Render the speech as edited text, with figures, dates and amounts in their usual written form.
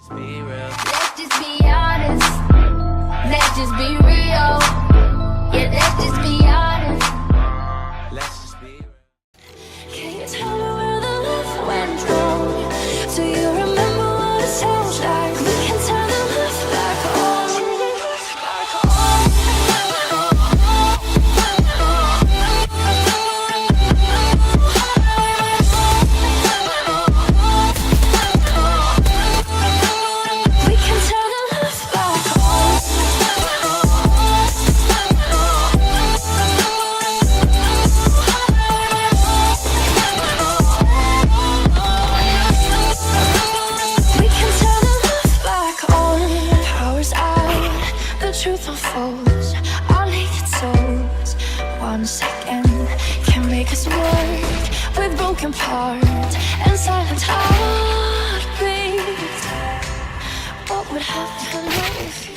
Be real. Let's just be honest. Let's just be real. Yeah, let's just be honest. Let's just be real. Can you tell me where the love went wrong? Do you remember what it sounds like? We can turn the love back on. We can turn the love back on. We can turn the love back on. Power's out, the truth unfolds. Our naked souls, 1 second can make us work with broken parts and silent heartbeats. What would happen if you